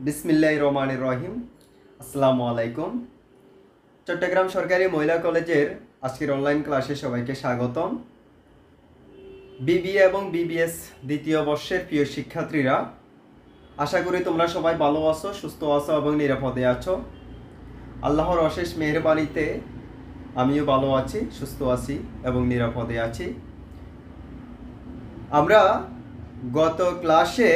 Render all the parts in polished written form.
বিসমিল্লাহির রহমানির রহিম। আসসালামু আলাইকুম। চট্টগ্রাম সরকারি মহিলা কলেজের আজকের অনলাইন ক্লাসে সবাইকে স্বাগতম। বিবিএ এবং বিবিএস দ্বিতীয় বর্ষের প্রিয় শিক্ষার্থীরা, আশা করি তোমরা সবাই ভালো আছো, সুস্থ আছো এবং নিরাপদে আছো। আল্লাহর অশেষ মেহেরবানিতে আমিও ভালো আছি, সুস্থ আছি এবং নিরাপদে আছি। আমরা গত ক্লাসে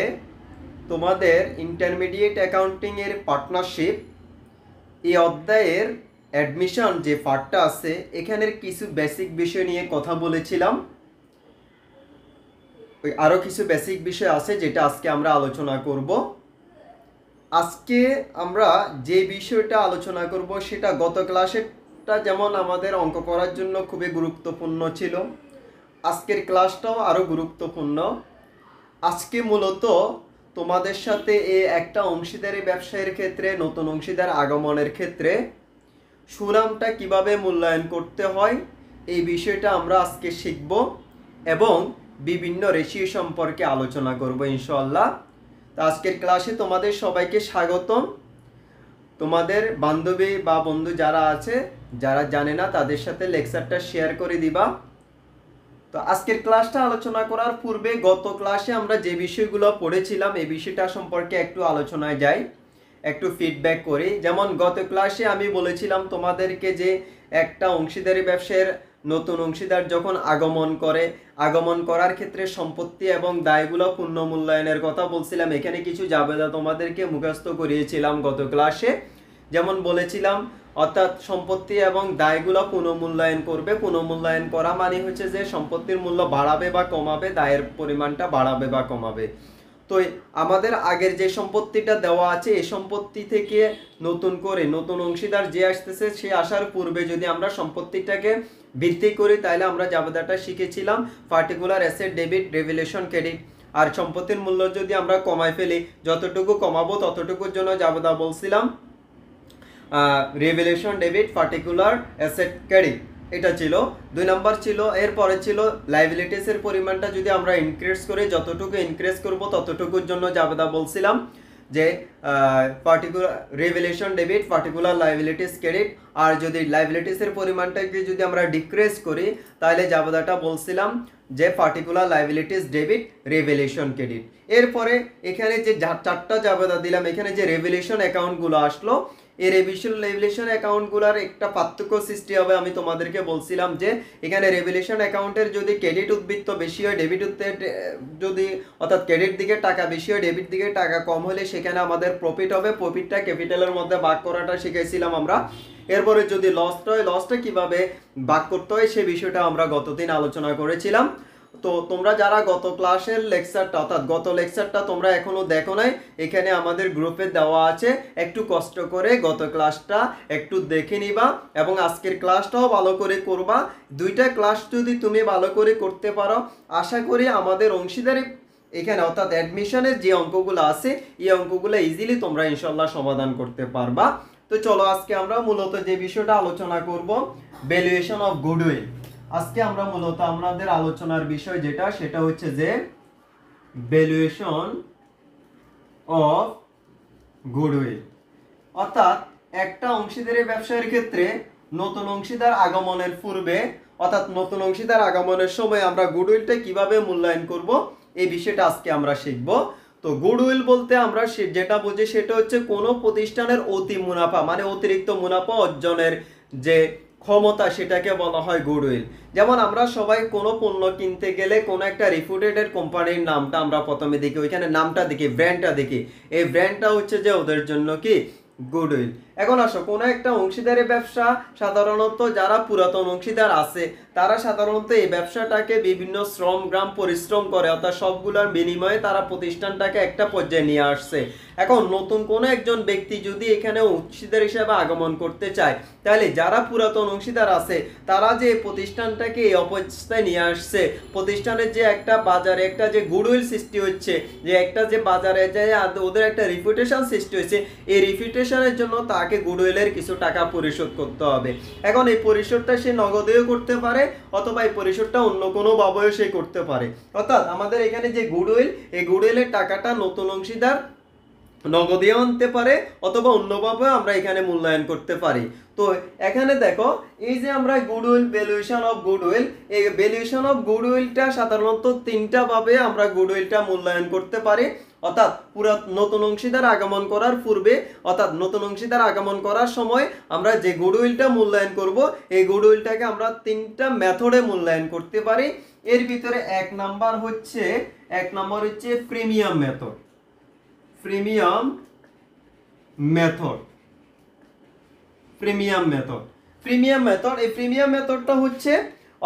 তোমাদের ইন্টারমিডিয়েট অ্যাকাউন্টিংয়ের পার্টনারশিপ এই অধ্যায়ের অ্যাডমিশন যে পার্টটা আছে এখানের কিছু বেসিক বিষয় নিয়ে কথা বলেছিলাম। আরও কিছু বেসিক বিষয় আছে যেটা আজকে আমরা আলোচনা করব। আজকে আমরা যে বিষয়টা আলোচনা করব সেটা গত ক্লাসেরটা যেমন আমাদের অঙ্ক করার জন্য খুবই গুরুত্বপূর্ণ ছিল, আজকের ক্লাসটাও আরও গুরুত্বপূর্ণ। আজকে মূলত তোমাদের সাথে একটা অংশীদারি ব্যবসায়ের ক্ষেত্রে নতুন অংশীদার আগমনের ক্ষেত্রে সুনামটা কিভাবে মূল্যায়ন করতে হয় এই বিষয়টা আমরা আজকে শিখব এবং বিভিন্ন রেশিও সম্পর্কে আলোচনা করব ইনশাআল্লাহ। তো আজকের ক্লাসে তোমাদের সবাইকে স্বাগতম। তোমাদের বান্ধবী বা বন্ধু যারা আছে, যারা জানে না, তাদের সাথে লেকচারটা শেয়ার করে দিবা। তো আজকের ক্লাসটা আলোচনা করার পূর্বে গত ক্লাসে আমরা যে বিষয়গুলো পড়েছিলাম এই বিষয়টা সম্পর্কে একটু আলোচনায় যাই, একটু ফিডব্যাক করি। যেমন গত ক্লাসে আমি বলেছিলাম তোমাদেরকে যে একটা অংশীদারি ব্যবসায়ের নতুন অংশীদার যখন আগমন করার ক্ষেত্রে সম্পত্তি এবং দায়গুলো পূর্ণ মূল্যায়নের কথা বলছিলাম। এখানে কিছু জাবেদা তোমাদেরকে মুখস্থ করিয়েছিলাম গত ক্লাসে। যেমন বলেছিলাম, অর্থাৎ সম্পত্তি এবং দায়গুলো পুনঃমূল্যায়ন করবে। পুনঃমূল্যায়ন করা মানে হচ্ছে যে সম্পত্তির মূল্য বাড়াবে বা কমাবে, দায়ের পরিমাণটা বাড়াবে বা কমাবে। তো আমাদের আগের যে সম্পত্তিটা দেওয়া আছে এই সম্পত্তি থেকে নতুন অংশীদার যে আসতেছে সে আসার পূর্বে যদি আমরা সম্পত্তিটাকে বৃদ্ধি করি তাহলে আমরা জাবেদাটা শিখেছিলাম পার্টিকুলার অ্যাসেট ডেবিট রেভ্যালুয়েশন ক্রেডিট। আর সম্পত্তির মূল্য যদি আমরা কমাই ফেলি, যতটুকু কমাবো ততটুকুর জন্য জাবেদা বলছিলাম রেভ্যালুয়েশন ডেবিট পার্টিকুলার অ্যাসেট ক্রেডিট। এটা ছিল 2 নাম্বার ছিল। এরপরে ছিল লাইবিলিটিসের পরিমাণটা যদি আমরা ইনক্রিজ করি, যতটুকু ইনক্রিজ করব ততটুকুর জন্য জাবেদা বলছিলাম যে particular revaluation debit particular liabilities credit. আর যদি লাইবিলিটিসের পরিমাণটাকে যদি আমরা ডিক্রিজ করি তাহলে জাবেদাটা বলছিলাম যে পার্টিকুলার লাইবিলিটিস ডেবিট রেভ্যালুয়েশন ক্রেডিট। এরপরে এখানে যে চারটা জাবেদা দিলাম, এখানে যে রেভ্যালুয়েশন অ্যাকাউন্টগুলো আসলো, এই রেভ্যালুয়েশন অ্যাকাউন্টগুলোর একটা পার্থক্য সৃষ্টি হবে। আমি তোমাদেরকে বলছিলাম যে এখানে রেভ্যালুয়েশন অ্যাকাউন্টের যদি ক্রেডিট উদ্বৃত্ত বেশি হয়, ডেবিট যদি অর্থাৎ ক্রেডিট দিকে টাকা বেশি হয়, ডেবিট দিকে টাকা কম হলে সেখানে আমাদের প্রফিট হবে। প্রফিটটা ক্যাপিটালের মধ্যে ভাগ করাটা শিখেছিলাম আমরা। এরপরে যদি লসটা হয়, লসটা কিভাবে ভাগ করতে হয় সে বিষয়টা আমরা গতদিন আলোচনা করেছিলাম। তো তোমরা যারা গত ক্লাসের লেকচারটা অর্থাৎ গত লেকচারটা তোমরা এখনো দেখো নাই, এখানে আমাদের গ্রুপে দেওয়া আছে, একটু কষ্ট করে গত ক্লাসটা একটু দেখে নিবা এবং আজকের ক্লাসটাও ভালো করে করবা। দুইটা ক্লাস যদি তুমি ভালো করে করতে পারো, আশা করি আমাদের অংশীদারি এখানে অর্থাৎ অ্যাডমিশনের যে অঙ্কগুলো আছে এই অঙ্কগুলো ইজিলি তোমরা ইনশাল্লাহ সমাধান করতে পারবা। তো চলো আজকে আমরা মূলত যে বিষয়টা আলোচনা করব, ভ্যালুয়েশন অফ গুডউইল। আজকে আমরা মূলত আমাদের আলোচনার বিষয় যেটা সেটা হচ্ছে যে ভ্যালুয়েশন অফ গুডউইল। অর্থাৎ একটা অংশীদারি ব্যবসায়ের ক্ষেত্রে নতুন অংশীদার আগমনের পূর্বে অর্থাৎ নতুন অংশীদার আগমনের সময় আমরা গুডউইলটা কিভাবে মূল্যায়ন করব এই বিষয়টা আজকে আমরা শিখব। তো গুডউইল বলতে আমরা যেটা বুঝি সেটা হচ্ছে কোনো প্রতিষ্ঠানের অতি মুনাফা মানে অতিরিক্ত মুনাফা অর্জনের যে ক্ষমতা সেটাকে বলা হয় গুডউইল। যেমন আমরা সবাই কোনো পণ্য কিনতে গেলে কোনো একটা রিপুটেড কোম্পানির নামটা আমরা প্রথমে দেখি, ওইখানে নামটা দেখি, ব্র্যান্ডটা দেখি। এই ব্র্যান্ডটা হচ্ছে যে ওদের জন্য কি গুডউইল। এখন আসো কোনো একটা অংশীদারি ব্যবসা, সাধারণত যারা পুরাতন অংশীদার আছে তারা সাধারণত এই ব্যবসাটাকে বিভিন্ন শ্রম গ্রাম পরিশ্রম করে, অর্থাৎ সবগুলোর বিনিময়ে তারা প্রতিষ্ঠানটাকে একটা পর্যায়ে নিয়ে আসছে। এখন নতুন কোনো একজন ব্যক্তি যদি এখানে অংশীদার হিসেবে আগমন করতে চায় তাহলে যারা পুরাতন অংশীদার আছে তারা যে প্রতিষ্ঠানটাকে এই অবস্থায় নিয়ে আসছে, প্রতিষ্ঠানের যে একটা বাজারে একটা যে গুডউইল সৃষ্টি হচ্ছে, যে একটা যে বাজারে যায় ওদের একটা রিপুটেশন সৃষ্টি হয়েছে, এই রিপুটেশনের জন্য তাকে গুডউইলের কিছু টাকা পরিশোধ করতে হবে। এখন এই পরিশোধটা সে নগদেও করতে পারে অথবা এই পরিশোধটা অন্য কোনো ভাবেও সে করতে পারে। অর্থাৎ আমাদের এখানে যে গুডউইল, এই গুডউইলের টাকাটা নতুন অংশীদার নগদেও আনতে পারে অথবা অন্যভাবে আমরা এখানে মূল্যায়ন করতে পারি। তো এখানে দেখো এই যে আমরা গুডউইল, ভ্যালুয়েশন অফ গুডউইল, এই ভ্যালুয়েশন অফ গুডউইলটা সাধারণত তিনটা ভাবে আমরা গুডউইলটা মূল্যায়ন করতে পারি। অর্থাৎ পুরো নতুন অংশীদার আগমন করার পূর্বে, অর্থাৎ নতুন অংশীদার আগমন করার সময় আমরা যে গুডউইলটা মূল্যায়ন করব, এই গুডউইলটাকে আমরা তিনটা মেথডে মূল্যায়ন করতে পারি। এর ভিতরে এক নাম্বার হচ্ছে প্রিমিয়াম মেথড। প্রিমিয়াম মেথড এই প্রিমিয়াম মেথডটা হচ্ছে,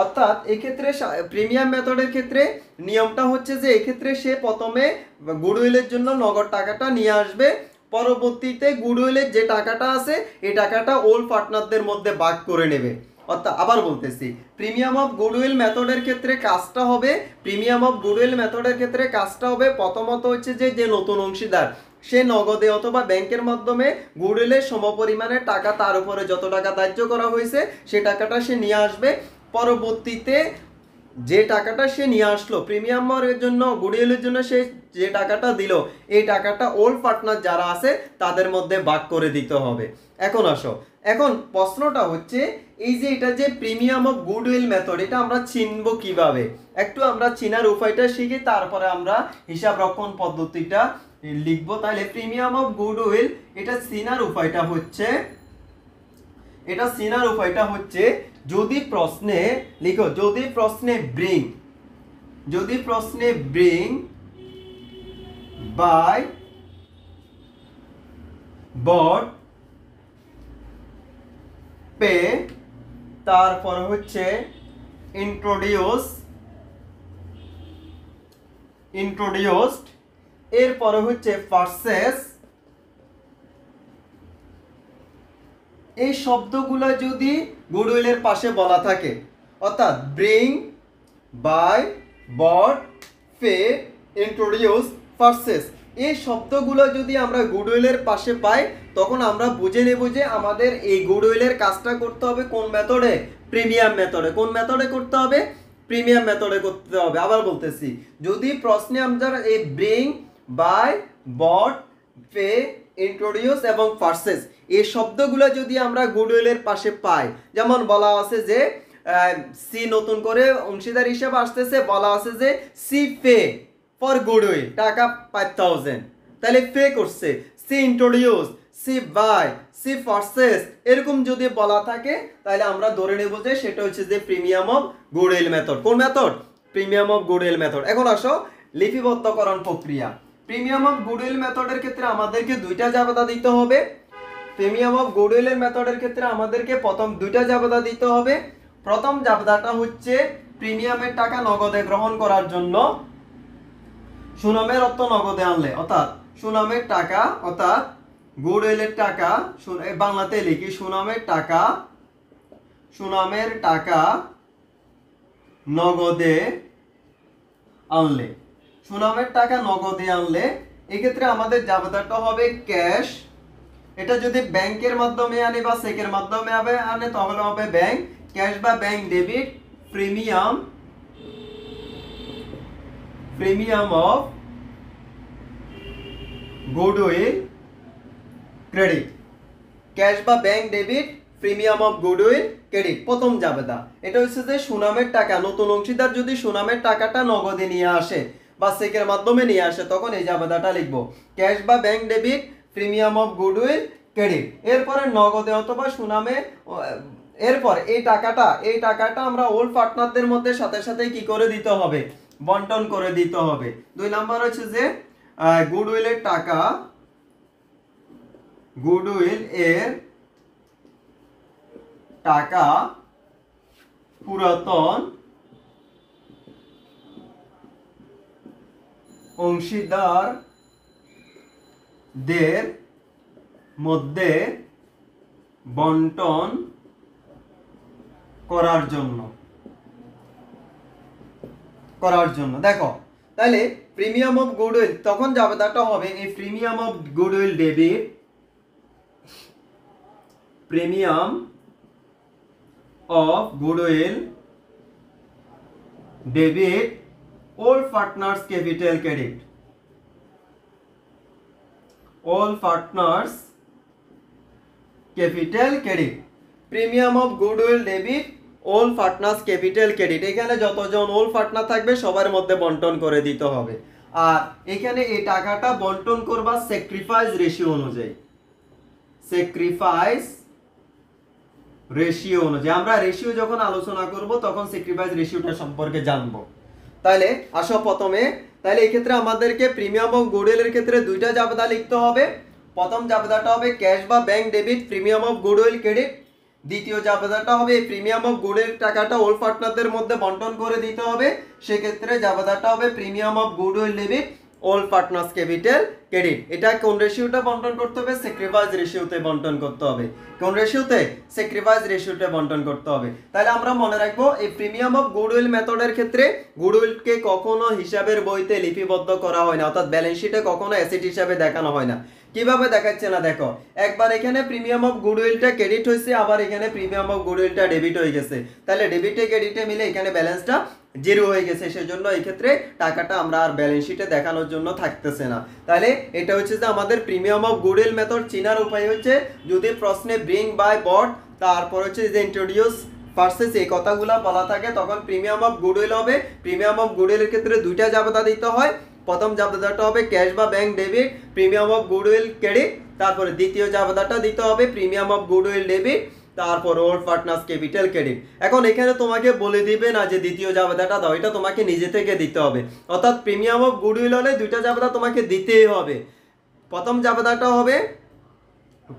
অর্থাৎ এক্ষেত্রে প্রিমিয়াম মেথডের ক্ষেত্রে নিয়মটা হচ্ছে যে এক্ষেত্রে সে প্রথমে গুডউইলের জন্য নগদ টাকাটা নিয়ে আসবে, পরবর্তীতে গুডউইলের যে টাকাটা আছে এই টাকাটা ওল্ড পার্টনারদের মধ্যে ভাগ করে নেবে। অর্থাৎ আবার বলতেছি, প্রিমিয়াম অফ গুডউইল মেথডের ক্ষেত্রে কাজটা হবে প্রথমত হচ্ছে যে নতুন অংশীদার সে নগদে অথবা ব্যাংকের মাধ্যমে গুডউইলের সমপরিমাণে টাকা, তার উপরে যত টাকা ধার্য করা হয়েছে সে টাকাটা সে নিয়ে আসবে। পরবর্তীতে যে টাকাটা সে নিয়ে আসলো প্রিমিয়ামের জন্য, গুডউইলের জন্য সে যে টাকাটা দিল, এই টাকাটা ওল্ড পার্টনার যারা আছে তাদের মধ্যে ভাগ করে দিতে হবে। এখন প্রশ্নটা হচ্ছে এই যে এটা যে প্রিমিয়াম অফ গুডউইল মেথড, এটা আমরা চিনব কিভাবে? একটু আমরা চিনার উপায়টা শিখি, তারপরে আমরা হিসাব রক্ষণ পদ্ধতিটা লিখবো। তাহলে প্রিমিয়াম অফ গুডউইল এটা চিনার উপায়টা হচ্ছে যদি প্রশ্নে লিখো, যদি প্রশ্নে ব্রিং বাই বট পে, তারপর হচ্ছে ইন্ট্রোডিউসড, এরপরে হচ্ছে পারচেস, এই শব্দগুলো যদি গুডউইলের পাশে বলা থাকে, অর্থাৎ bring, buy, bought, pay, introduce, purchase, এই শব্দগুলো যদি আমরা গুডউইলের পাশে পাই তখন আমরা বুঝে নেব যে আমাদের এই গুডউইলের কাজটা করতে হবে কোন মেথডে? প্রিমিয়াম মেথডে। কোন মেথডে করতে হবে? প্রিমিয়াম মেথডে করতে হবে। আবার বলতেছি, যদি প্রশ্নে আমরা এই bring, buy, bought, pay, introduce এবং পারচেস এই শব্দগুলো যদি আমরা গুডউইলের পাশে পাই, যেমন বলা আছে যে সি নতুন করে অংশীদার হিসেবে আসতেছে, বলা আছে যে সি পে ফর গুডউইল টাকা 5000, তাহলে পে করছে, সি ইন্ট্রোডিউস, সি বাই, সি পারচেস, এরকম যদি বলা থাকে তাহলে আমরা ধরে নেব যে সেটা হচ্ছে যে প্রিমিয়াম অফ গুডউইল মেথড। কোন method? Premium of goodwill method. এখন আসো লিপিবদ্ধকরণ প্রক্রিয়া। প্রিমিয়াম অফ গুডউইল মেথডের ক্ষেত্রে আমাদেরকে দুইটা জাবেদা দিতে হবে। প্রিমিয়াম অফ গুডউইলের মেথডের ক্ষেত্রে আমাদেরকে প্রথম দুইটা জাবেদা দিতে হবে। প্রথম জাবেদাটা হচ্ছে প্রিমিয়ামের টাকা নগদে গ্রহণ করার জন্য, সুনামের অর্থ নগদে আনলে, অর্থাৎ সুনামের টাকা, অর্থাৎ গুডউইলের টাকা, বাংলাতে লিখি সুনামের টাকা নগদে আনলে, এক্ষেত্রে আমাদের জাবেদাটা হবে ক্যাশ। এটা যদি ব্যাংকের মাধ্যমে আনে বা চেকের মাধ্যমে আনে তাহলে হবে ব্যাংক, ক্যাশ বা bank debit, premium of goodwill credit, cash বা bank debit, premium of goodwill credit. প্রথম জাবেদা এটা হচ্ছে যে সুনামের টাকা, নতুন অংশীদার যদি সুনামের টাকাটা নগদে নিয়ে আসে বা চেকের মাধ্যমে নিয়ে আসে তখন এই জাবেদাটা লিখবো, ক্যাশ বা bank debit, premium of goodwill credit. এরপরে নগদে অথবা সুনামে, এরপর এই টাকাটা আমরা ওল্ড পার্টনারদের মধ্যে সাথে সাথে কি করে দিতে হবে? বন্টন করে দিতে হবে। 2 নাম্বার হচ্ছে যে গুডউইলের টাকা, গুডউইল এর টাকা পুরাতন অংশীদারদের মধ্যে বন্টন করার জন্য দেখো, তাহলে প্রিমিয়াম অফ গুডউইল তখন জাবেদাটা হবে এই premium of goodwill debit, premium of goodwill debit old partners capital credit, all partners capital credit. Premium of goodwill debit all partners capital credit. এখানে যতজন অল পার্টনার থাকবে সবার মধ্যে বন্টন করে দিতে হবে। আর এখানে এই টাকাটা বন্টন করবা স্যাক্রিফাইস রেশিও অনুযায়ী। স্যাক্রিফাইস রেশিও অনুযায়ী আমরা রেশিও যখন আলোচনা করব তখন স্যাক্রিফাইস রেশিওটা সম্পর্কে জানবো। তাহলে আসো প্রথমে, তাহলে এই ক্ষেত্রে আমাদেরকে প্রিমিয়াম অফ গুডউইলের ক্ষেত্রে দুইটা জাবেদা লিখতে হবে। প্রথম জাবেদাটা হবে ক্যাশ বা bank debit premium of goodwill credit. দ্বিতীয় জাবেদাটা হবে প্রিমিয়াম অফ গুডউইল টাকাটা অল পার্টনারদের মধ্যে বন্টন করে দিতে হবে। সেক্ষেত্রে জাবেদাটা হবে premium of goodwill debit all partners capital credit. এটা কোন রেশিওটা বন্টন করতে হবে? স্যাক্রিফাইস রেশিওতে বন্টন করতে হবে। কোন রেশিওতে? স্যাক্রিফাইস রেশিওতে বন্টন করতে হবে। তাহলে আমরা মনে রাখবো এই প্রিমিয়াম অফ গুডউইল মেথডের ক্ষেত্রে গুডউইলকে কখনো হিসাবের বইতে লিপিবদ্ধ করা হয় না, অর্থাৎ ব্যালেন্স শিটে কখনো অ্যাসেট হিসাবে দেখানো হয় না। কিভাবে দেখাচ্ছে না দেখো, একবার এখানে প্রিমিয়াম অফ গুডউইলটা ক্রেডিট হয়েছে, আবার এখানে প্রিমিয়াম অফ গুডউইলটা ডেবিট হয়ে গেছে। তাহলে ডেবিটে ক্রেডিটে মিলে এখানে ব্যালেন্সটা জিরো হয়ে গেছে, সেজন্য এই ক্ষেত্রে টাকাটা আমরা আর ব্যালেন্স শিটে দেখানোর জন্য থাকতেছে না। তাহলে এটা হচ্ছে যে আমাদের প্রিমিয়াম অফ গুডউইল মেথড চিনার উপায় হচ্ছে যদি প্রশ্নে ব্রিং বাই বট তারপর হচ্ছে যে ইন্ট্রোডিউস পারচেজ এই কথাগুলো বলা থাকে তখন প্রিমিয়াম অফ গুডউইল হবে। প্রিমিয়াম অফ গুডউইলের ক্ষেত্রে দুইটা জাবেদা দিতে হয়। প্রথম জাবেদাটা হবে ক্যাশ বা bank debit premium of goodwill credit, তারপরে দ্বিতীয় জাবেদাটা দিতে হবে প্রিমিয়াম অফ গুডউইল ডেবিট তারপর ওল্ড পার্টনার্স ক্যাপিটাল ক্রেডিট। এখন এখানে তোমাকে বলে দিবে না যে দ্বিতীয় জাবেদাটা দাও, এটা তোমাকে নিজে থেকে দিতে হবে। অর্থাৎ প্রিমিয়াম অফ গুডউইল হলে দুইটা জাবেদা তোমাকে দিতেই হবে। প্রথম জাবেদাটা হবে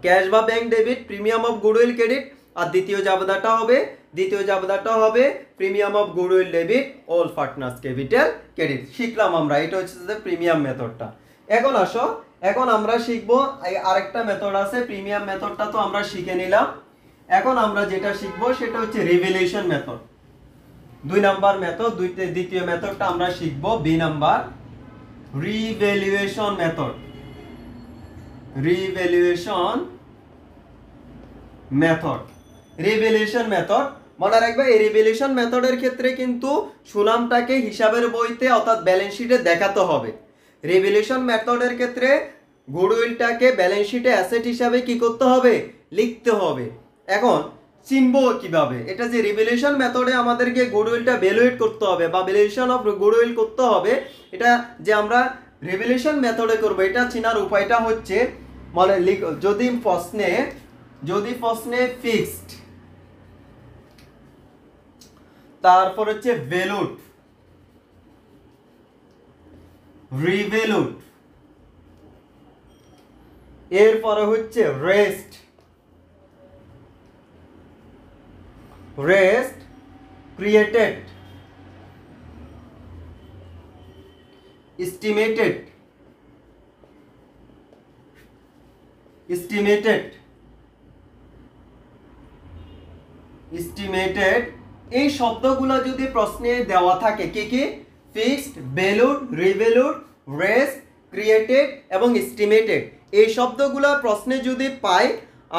ক্যাশ বা bank debit premium of goodwill credit, আর দ্বিতীয় জাবেদাটা হবে premium of goodwill debit all partners capital credit. শিখলাম আমরা, এটা হচ্ছে যে প্রিমিয়াম মেথডটা। এখন আসো, এখন আমরা শিখবো আরেকটা মেথড আছে। প্রিমিয়াম মেথডটা তো আমরা শিখে নিলাম, এখন আমরা যেটা শিখবো সেটা হচ্ছে রিভ্যালুয়েশন মেথড। 2 নাম্বার মেথড, দ্বিতীয় মেথডটা আমরা শিখবো B number revaluation method. Revaluation method মনে রাখবে, এই রিভ্যালুয়েশন মেথডের ক্ষেত্রে কিন্তু সুনামটাকে হিসাবের বইতে অর্থাৎ ব্যালেন্স শিটে দেখাতে হবে। রিভ্যালুয়েশন মেথডের ক্ষেত্রে গুডউইলটাকে ব্যালেন্স শিটে অ্যাসেট হিসাবে কি করতে হবে? লিখতে হবে। এখন চিনবো কিভাবে? এটা যে রিভ্যালুয়েশন মেথডে আমাদেরকে গুডউইলটা ভ্যালুয়েট করতে হবে বা ভ্যালুয়েশন অফ গুডউইল করতে হবে, এটা যে আমরা রিভ্যালুয়েশন মেথডে করব, এটা চিনার উপায়টা হচ্ছে মানে যদি প্রশ্নে ফিক্সড তারপর হচ্ছে ভ্যালুড রিভ্যালুড এরপরে হচ্ছে রেস্ট ক্রিয়েটেড এস্টিমেটেড এই শব্দগুলো যদি প্রশ্নে দেওয়া থাকে, কি ফিক্সড, ভ্যালুড, রিভ্যালুড, রেস্ট, ক্রিয়েটেড এবং এস্টিমেটেড, এই শব্দগুলো প্রশ্নে যদি পাই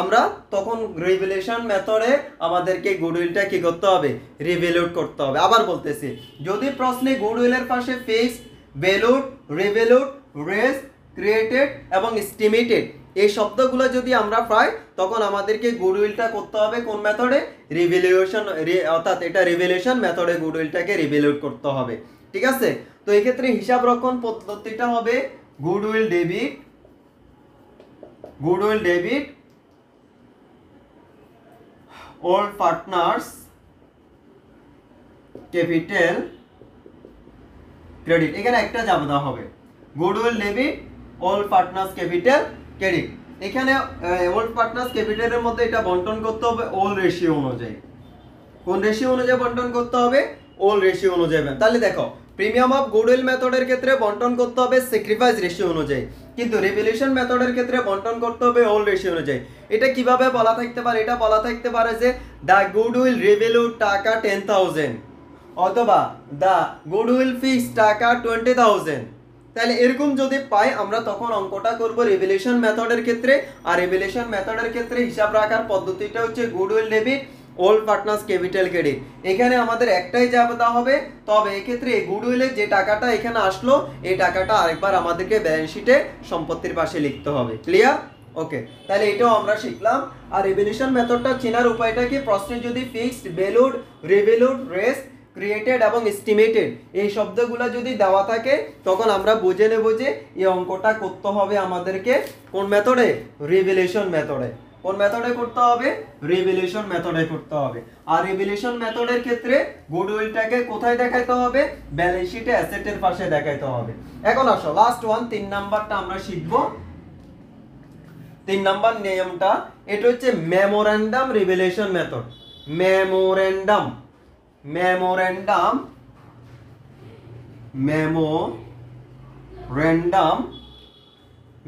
আমরা তখন রিভ্যালুয়েশন মেথডে আমাদেরকে গুডউইলটা কি করতে হবে? রিভ্যালুড করতে হবে। আবার বলতেছি, যদি প্রশ্নে গুডউইলের পাশে ফিক্সড, ভ্যালুড, রিভ্যালুড, রেস্ট, ক্রিয়েটেড এবং এস্টিমেটেড এই শব্দগুলো যদি আমরা পাই তখন আমাদেরকে গুডউইলটা করতে হবে কোন মেথডে? রিভ্যালুয়েশন, অর্থাৎ এটা রিভ্যালুয়েশন মেথডে গুডউইলটাকে রিভ্যালুড করতে হবে। ঠিক আছে? তো এই ক্ষেত্রে হিসাব রক্ষণ পদ্ধতিটা হবে goodwill debit all partners capital credit. এখানে একটা জাবেদা হবে goodwill debit all partners capital credit. এখানে অল পার্টনার্স ক্যাপিটালের মধ্যে এটা বন্টন করতে হবে অল রেশিও অনুযায়ী। কোন রেশিও অনুযায়ী বন্টন করতে হবে? অল রেশিও অনুযায়ী। তাহলে দেখো, প্রিমিয়াম অফ গুডউইল মেথডের ক্ষেত্রে বন্টন করতে হবে স্যাক্রিফাইস রেশিও অনুযায়ী, কিন্তু রিভ্যালুয়েশন মেথডের ক্ষেত্রে বন্টন করতে হবে অল রেশিও অনুযায়ী। এটা কিভাবে বলা থাকতে পারে? এটা বলা থাকতে পারে যে দা গুডউইল রিভ্যালুড টাকা 10,000 অথবা দা গুডউইল ফিক্স টাকা 20,000। তাহলে এরকম যদি পাই আমরা তখন অঙ্কটা করব রিভ্যালুয়েশন মেথডের ক্ষেত্রে। আর রিভ্যালুয়েশন মেথডের ক্ষেত্রে হিসাব রাখার পদ্ধতিটা হচ্ছে goodwill debit old partners capital credit, এখানে আমাদের একটাই জাবেদা হবে, তবে এক্ষেত্রে এই গুডউইলের যে টাকাটা এখানে আসলো এই টাকাটা আরেকবার আমাদেরকে ব্যালেন্স শিটে সম্পত্তির পাশে লিখতে হবে। ক্লিয়ার? ওকে, তাহলে এটাও আমরা শিখলাম। আর রিভ্যালুয়েশন মেথডটা চেনার উপায়টা কি, প্রশ্নে যদি ফিক্সড, ভ্যালুড, রিভ্যালুড, রেস্ট, ক্রিয়েটেড এবং এস্টিমেটেড এই শব্দগুলো যদি দেওয়া থাকে তখন আমরা বুঝে নেব যে এই অঙ্কটা করতে হবে আমাদেরকে কোন মেথডে, রিভ্যালুয়েশন মেথডে। কোন মেথডে করতে হবে, রিভ্যালুয়েশন মেথডে করতে হবে। আর রিভ্যালুয়েশন মেথডের ক্ষেত্রে গুডউইলটাকে কোথায় দেখাইতে হবে, ব্যালেন্স শিটে অ্যাসেটের পাশে দেখাইতে হবে। এখন আসো লাস্ট ওয়ান 3 নাম্বারটা আমরা শিখবো। 3 নাম্বার নিয়মটা এটা হচ্ছে memorandum revaluation method. Memorandum memorandum memorandum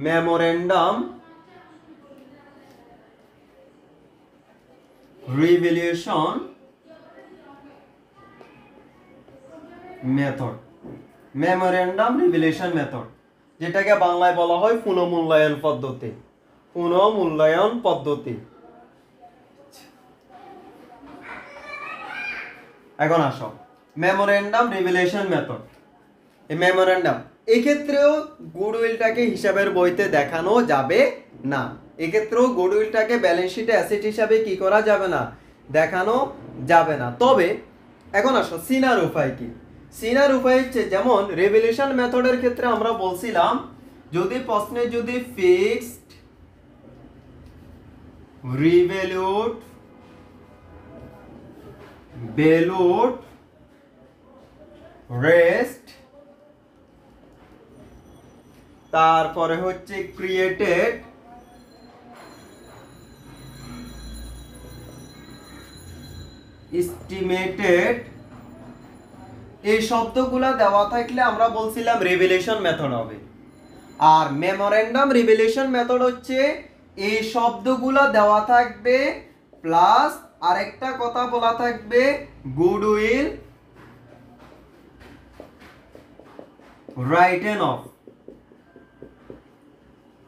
memorandum revaluation method. Memorandum revaluation method যেটাকে বাংলায় বলা হয় পুনঃমূল্যায়ন পদ্ধতি। পুনঃমূল্যায়ন পদ্ধতি। এখন আসো মেমোরেন্ডাম রিভ্যালুয়েশন মেথড। এই মেমোরেন্ডাম এক্ষেত্রেও গুডউইলটাকে হিসাবের বইতে দেখানো যাবে না, এক্ষেত্রেও গুডউইলটাকে ব্যালেন্স শিটে অ্যাসেট হিসাবে কি করা যাবে না, দেখানো যাবে না। তবে এখন আসো সিনার উপায় কি। সিনার উপায় হচ্ছে যেমন রিভ্যালুয়েশন মেথডের ক্ষেত্রে আমরা বলছিলাম যদি প্রশ্নে যদি ফিক্সড, রিভ্যালুড, ভ্যালুড, রেস্ট, তারপরে হচ্ছে ক্রিয়েটেড, এস্টিমেটেড এই শব্দগুলা দেওয়া থাকলে আমরা বলছিলাম রিভ্যালুয়েশন মেথড হবে। আর মেমোরেন্ডাম রিভ্যালুয়েশন মেথড হচ্ছে এই শব্দগুলা দেওয়া থাকবে প্লাস আরেকটা কথা বলা থাকবে goodwill written of,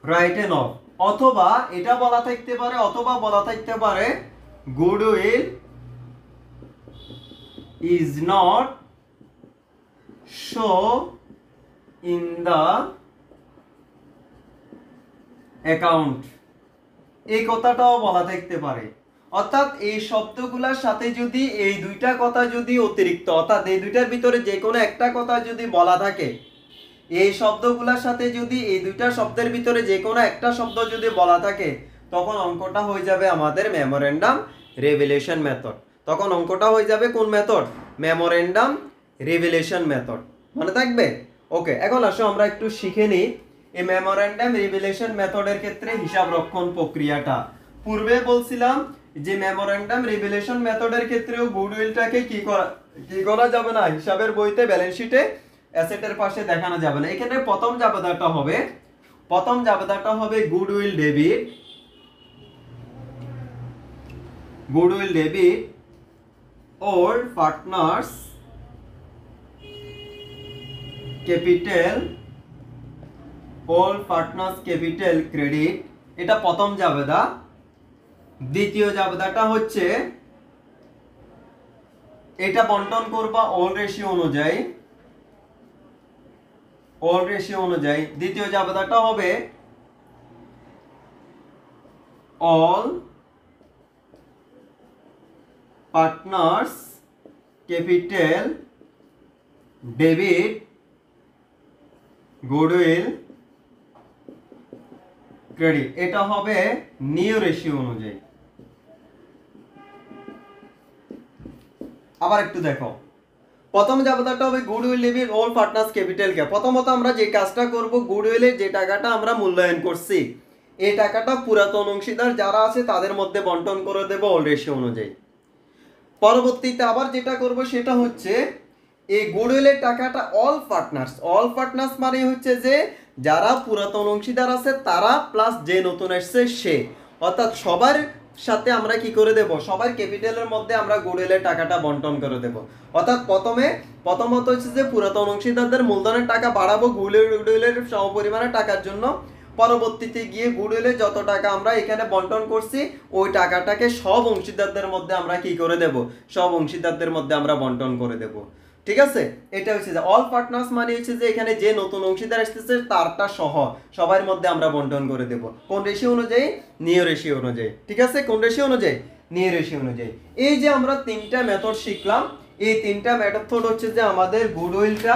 written of, অথবা এটা বলা থাকতে পারে, অথবা বলা থাকতে পারে goodwill is not show in the account, এই কথাটাও বলা থাকতে পারে। অর্থাৎ এই শব্দগুলোর সাথে যদি এই দুইটা কথা যদি অতিরিক্ত, অর্থাৎ এই দুইটার ভিতরে যে কোনো একটা কথা যদি বলা থাকে, এই শব্দগুলোর সাথে যদি এই দুইটা শব্দের ভিতরে যে কোনো একটা শব্দ যদি বলা থাকে তখন অঙ্কটা হয়ে যাবে আমাদের মেমোরেন্ডাম রিভ্যালুয়েশন মেথড। তখন অঙ্কটা হয়ে যাবে কোন মেথড, মেমোরেন্ডাম রিভ্যালুয়েশন মেথড। মনে থাকবে? ওকে, এখন আসো আমরা একটু শিখে নিই এই মেমোরেন্ডাম রিভ্যালুয়েশন মেথডের ক্ষেত্রে হিসাব রক্ষণ প্রক্রিয়াটা। পূর্বে বলছিলাম যে মেমোরেন্ডাম রিভ্যালুয়েশন মেথডের ক্ষেত্রেও গুডউইলটাকে কি করা যাবে না, হিসাবের বইতে ব্যালেন্স শিটে অ্যাসেটের পাশে দেখানো যাবে না। এখানে প্রথম জাবেদাটা হবে goodwill debit, goodwill debit old partners capital, old partners capital credit, এটা প্রথম জাবেদা। দ্বিতীয় জাবেদাটা হচ্ছে এটা বন্টন করবা অল রেশিও অনুযায়ী, অল রেশিও অনুযায়ী। দ্বিতীয় জাবেদাটা হবে all partners capital debit goodwill credit, এটা হবে নিউ রেশিও অনুযায়ী। আবার একটু দেখো, প্রথম জাবেদাটা হবে গুডউইল ডেবিট অল পার্টনার্স ক্যাপিটালকে। প্রথমত আমরা যে কাজটা করব, গুডউইলের যে টাকাটা আমরা মূল্যায়ন করছি এই টাকাটা পুরাতন অংশীদার যারা আছে তাদের মধ্যে বন্টন করে দেব অল রেশিও অনুযায়ী। পরবর্তীতে আবার যেটা করব সেটা হচ্ছে এই গুডউইলের টাকাটা অল পার্টনার্স মানে হচ্ছে যে যারা পুরাতন অংশীদার আছে তারা প্লাস যে নতুন আসছে সে, অর্থাৎ সবার সাথে আমরা কি করে দেব, সবার ক্যাপিটালের মধ্যে আমরা গুডউইলের টাকাটা বন্টন করে দেব। অর্থাৎ প্রথমত হচ্ছে যে পুরাতন অংশীদারদের মূলধনের টাকা বাড়াবো গুডউইলের সমপরিমাণে টাকার জন্য, পরবর্তীতে গিয়ে গুডউইলে যত টাকা আমরা এখানে বন্টন করছি ওই টাকাটাকে সব অংশীদারদের মধ্যে আমরা কি করে দেব, সব অংশীদারদের মধ্যে আমরা বন্টন করে দেব। ঠিক আছে, এটা হচ্ছে যে অল পার্টনার্স মানে হচ্ছে যে এখানে যে নতুন অংশীদার আসতেছে তারটা সহ সবার মধ্যে আমরা বন্টন করে দেব। কোন রেশিও অনুযায়ী? নিও রেশিও অনুযায়ী। ঠিক আছে, কোন রেশিও অনুযায়ী? নিও রেশিও অনুযায়ী। এই যে আমরা তিনটা মেথড শিখলাম, এই তিনটা মেথড হচ্ছে যে আমাদের গুডউইলটা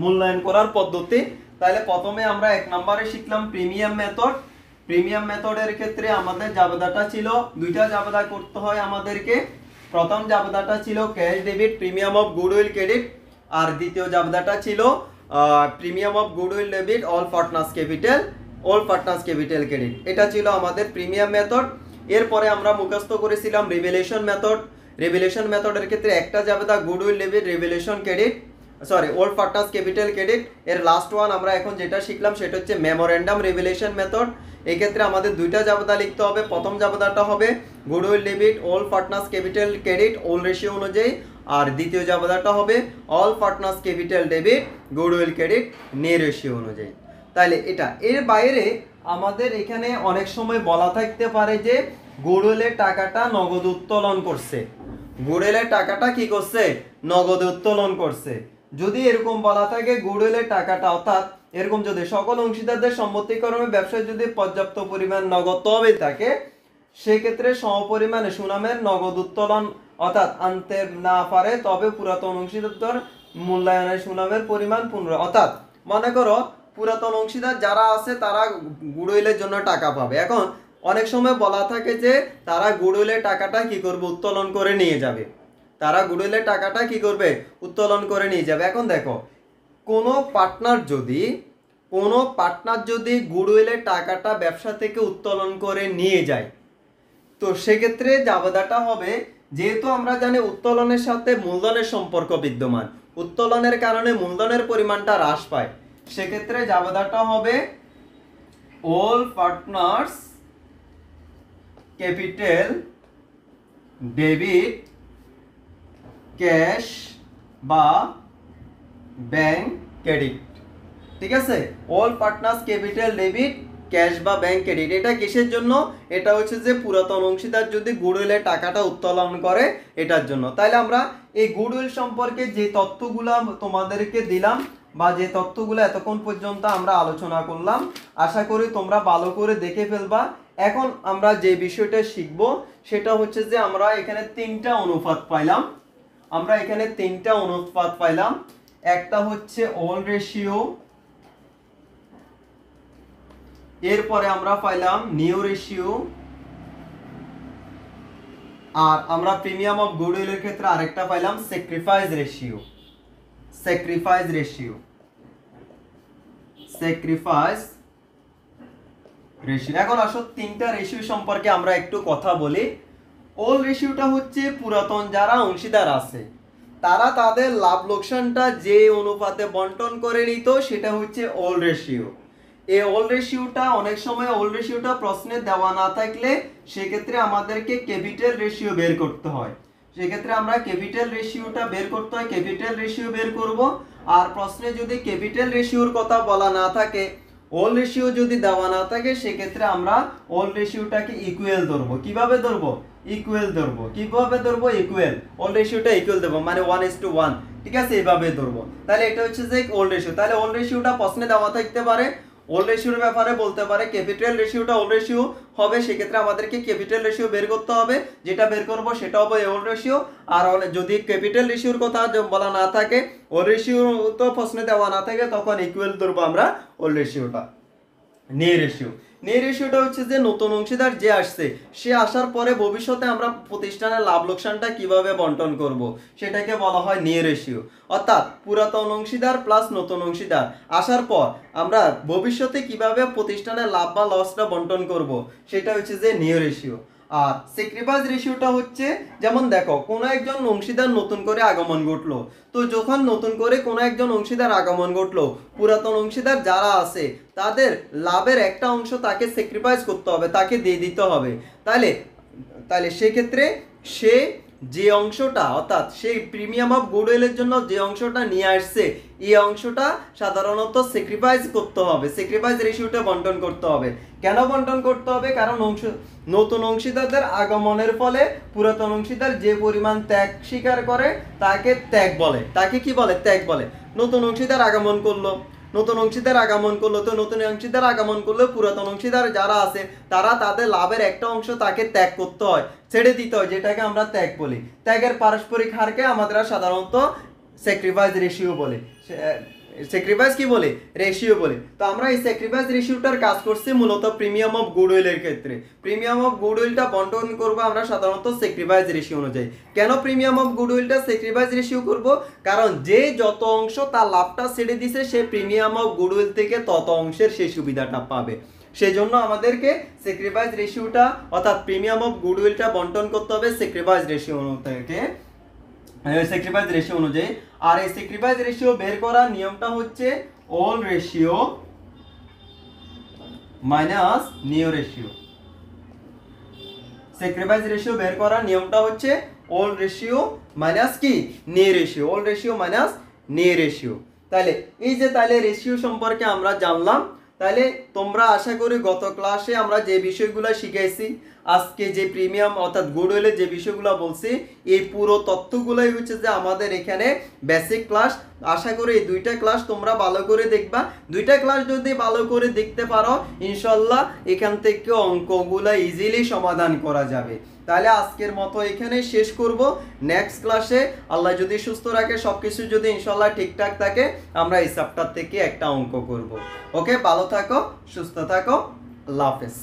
মূল্যায়ন করার পদ্ধতি। তাহলে প্রথমে আমরা 1 নম্বরে শিখলাম প্রিমিয়াম মেথড। প্রিমিয়াম মেথডের ক্ষেত্রে আমাদের জাবেদাটা ছিল, দুইটা জাবেদা করতে হয় আমাদেরকে। প্রথম জাবেদাটা ছিল cash debit premium of goodwill credit, আর দ্বিতীয় জাবেদাটা ছিল premium of goodwill debit all partners capital credit. এটা ছিল আমাদের প্রিমিয়াম মেথড। এরপরে আমরা মুখস্থ করেছিলাম রিভ্যালুয়েশন মেথড। রিভ্যালুয়েশন মেথডের ক্ষেত্রে একটা জাবেদা goodwill debit revaluation credit, old partners capital credit. এর লাস্ট ওয়ান আমরা এখন যেটা শিখলাম সেটা হচ্ছে মেমোরেন্ডাম রিভ্যালুয়েশন মেথড। এই ক্ষেত্রে আমাদের দুইটা জাবেদা লিখতে হবে। প্রথম জাবেদাটা হবে goodwill debit all partners capital credit all ratio অনুযায়ী, আর দ্বিতীয় জাবেদাটা হবে all partners capital debit goodwill credit নে রেশিও অনুযায়ী। তাহলে এটা এর বাইরে আমাদের এখানে অনেক সময় বলা থাকতে পারে যে গুডউইলের টাকাটা নগদ উত্তোলন করছে, গুডউইলের টাকাটা কি করছে? নগদ উত্তোলন করছে। যদি এরকম বলা থাকে গুডউইলের টাকাটা, অর্থাৎ এরকম যদি সকল অংশীদারদের সম্মতিক্রমে ব্যবসায় যদি পর্যাপ্ত পরিমাণ নগদ তহবিল থাকে, সেক্ষেত্রে সমপরিমাণে সুনামের নগদ উত্তোলন অর্থাৎ আনতে না পারে, তবে পুরাতন অংশীদার মূল্যায়নের সুনামের পরিমাণ পুনরায়, অর্থাৎ মনে করো পুরাতন অংশীদার যারা আছে তারা গুডউইলের জন্য টাকা পাবে। এখন অনেক সময় বলা থাকে যে তারা গুডউইলের টাকাটা কি করবে? উত্তোলন করে নিয়ে যাবে। তারা গুডউইলের টাকাটা কি করবে? উত্তোলন করে নিয়ে যাবে। এখন দেখো, কোনো পার্টনার যদি গুডউইলের টাকাটা ব্যবসা থেকে উত্তোলন করে নিয়ে যায়, তো সেক্ষেত্রে জাবেদাটা হবে, যেহেতু আমরা জানি উত্তোলনের সাথে মূলধনের সম্পর্ক বিদ্যমান, উত্তোলনের কারণে মূলধনের পরিমাণটা হ্রাস পায়, সেক্ষেত্রে জাবেদাটা হবে all partners capital debit cash বা ব্যাংক ক্রেডিট। ঠিক আছে, all partners capital debit cash বা ব্যাংক ক্রেডিট। এটা কিসের জন্য? এটা হচ্ছে যে পুরাতন অংশীদার যদি গুডউইলের টাকাটা উত্তোলন করে, এটার জন্য। তাহলে আমরা এই গুডউইল সম্পর্কে যে তথ্যগুলো তোমাদেরকে দিলাম বা যে তথ্যগুলো এতক্ষণ পর্যন্ত আমরা আলোচনা করলাম, আশা করি তোমরা ভালো করে দেখে ফেলবা। এখন আমরা যে বিষয়টা শিখব সেটা হচ্ছে যে আমরা এখানে তিনটা অনুপাত পাইলাম। একটা হচ্ছে অল রেশিও, এরপরে আমরা পাইলাম নিও রেশিও, আর আমরা প্রিমিয়াম অফ গুডউইলের ক্ষেত্রে আরেকটা পাইলাম স্যাক্রিফাইস রেশিও। এখন আসো তিনটা রেশিও সম্পর্কে আমরা একটু কথা বলি। অল রেশিওটা হচ্ছে পুরাতন যারা অংশীদার আছে তারা তাদের লাভ লোকসানটা যে অনুপাতে বন্টন করে নিত, সেটা হচ্ছে অল রেশিও। এই অল রেশিওটা অনেক সময় প্রশ্নে দেওয়া না থাকলে সেক্ষেত্রে আমাদেরকে ক্যাপিটাল রেশিও বের করতে হয়। সেক্ষেত্রে আমরা ক্যাপিটাল রেশিওটা বের করতে হয়, ক্যাপিটাল রেশিও বের করব। আর প্রশ্নে যদি ক্যাপিটাল রেশিওর কথা বলা না থাকে, অল রেশিও যদি দেওয়া না থাকে, সেক্ষেত্রে আমরা অল রেশিওটাকে ইকুয়াল ধরবো। কিভাবে ধরবো? ইকুয়াল অল রেশিওটা ইকুয়াল দেবো, মানে 1:1। ঠিক আছে, এইভাবে ধরবো। তাহলে এটা হচ্ছে যে অল রেশিও। তাহলে অল রেশিওটা প্রশ্নে দেওয়া থাকতে পারে, অল রেশিওর ব্যাপারে বলতে পারে ক্যাপিটাল রেশিওটা অল রেশিও হবে, সেক্ষেত্রে আমাদেরকে ক্যাপিটাল রেশিও বের করতে হবে। যেটা বের করব সেটা হবে অল রেশিও। আর যদি ক্যাপিটাল রেশিওর কথা বলা না থাকে, অল রেশিও তো প্রশ্নে দেওয়া না থাকে, তখন ইকুয়াল ধরবো আমরা অল রেশিওটা। নে রেশিওটা হচ্ছে যে নতুন অংশীদার যে আসছে, সে আসার পরে ভবিষ্যতে আমরা প্রতিষ্ঠানের লাভ লোকসানটা কিভাবে বন্টন করব, সেটাকে বলা হয় নে রেশিও। অর্থাৎ পুরাতন অংশীদার প্লাস নতুন অংশীদার আসার পর আমরা ভবিষ্যতে কিভাবে প্রতিষ্ঠানের লাভ বা লসটা বন্টন করব, সেটা হচ্ছে যে নে রেশিও। আর স্যাক্রিফাইস রেশিওটা হচ্ছে, যেমন দেখো কোনো একজন অংশীদার নতুন করে আগমন ঘটলো, তো যখন নতুন করে কোনো একজন অংশীদার আগমন ঘটলো, পুরাতন অংশীদার যারা আছে তাদের লাভের একটা অংশ তাকে স্যাক্রিফাইস করতে হবে, তাকে দিয়ে দিতে হবে। তাহলে সেক্ষেত্রে সে যে অংশটা অর্থাৎ সেই প্রিমিয়াম অফ গুডউইলের জন্য যে অংশটা নিয়ে আসছে এই অংশটা সাধারণত স্যাক্রিফাইস করতে হবে, স্যাক্রিফাইস রেশিওটা বন্টন করতে হবে। কেন বন্টন করতে হবে? কারণ নতুন অংশীদারদের আগমনের ফলে পুরাতন অংশীদার যে পরিমাণ ত্যাগ স্বীকার করে তাকে ত্যাগ বলে। তাকে কি বলে? ত্যাগ বলে। নতুন অংশীদার আগমন করলো, নতুন অংশীদার আগমন করলো, তো নতুন অংশীদার আগমন করলে পুরাতন অংশীদার যারা আছে তারা তাদের লাভের একটা অংশ তাকে ত্যাগ করতে হয়, ছেড়ে দিতে হয়, যেটাকে আমরা ত্যাগ বলি। ত্যাগের পারস্পরিক হারকে আমাদের সাধারণত স্যাক্রিফাইস রেশিও বলে। স্যাক্রিফাইস কি বলে? রেশিও বলে। তো আমরা এই স্যাক্রিফাইস রেশিওটার কাজ করছি মূলত প্রিমিয়াম অফ গুডউইলের ক্ষেত্রে। প্রিমিয়াম অফ গুডউইলটা বন্টন করব আমরা সাধারণত স্যাক্রিফাইস রেশিও অনুযায়ী। কেন প্রিমিয়াম অফ গুডউইলটা স্যাক্রিফাইস রেশিও করব? কারণ যে যত অংশ তার লাভটা ছেড়ে দিছে সে প্রিমিয়াম অফ গুডউইল থেকে তত অংশের সেই সুবিধাটা পাবে। সেজন্য আমাদেরকে স্যাক্রিফাইস রেশিওটা অর্থাৎ প্রিমিয়াম অফ গুডউইলটা বন্টন করতে হবে স্যাক্রিফাইস রেশিও থেকে, স্যাক্রিফাইস রেশিও অনুযায়ী। আর এই স্যাক্রিফাইস রেশিও বের করার নিয়মটা হচ্ছে all ratio minus new ratio. Sacrifice ratio বের করার নিয়মটা হচ্ছে অল রেশিও মাইনাস কি? New ratio. All ratio minus new ratio. তাহলে এই যে তাহলে রেশিও সম্পর্কে আমরা জানলাম। তাহলে তোমরা আশা করি গত ক্লাসে আমরা যে বিষয়গুলো শিখাইছি, আজকে যে প্রিমিয়াম অর্থাৎ গুডউইলের যে বিষয়গুলো বলছি, এই পুরো তথ্যগুলোই হচ্ছে যে আমাদের এখানে বেসিক ক্লাস। আশা করি এই দুইটা ক্লাস তোমরা ভালো করে দেখবা। দুইটা ক্লাস যদি ভালো করে দেখতে পারো ইনশাল্লাহ এখান থেকে অঙ্কগুলো ইজিলি সমাধান করা যাবে। তাহলে আজকের মতো এখানে শেষ করব। নেক্সট ক্লাসে আল্লাহ যদি সুস্থ রাখে, সবকিছু যদি ইনশাল্লাহ ঠিকঠাক থাকে, আমরা এই চ্যাপ্টার থেকে একটা অঙ্ক করব। ওকে, ভালো থাকো, সুস্থ থাকো, আল্লাহ হাফেজ।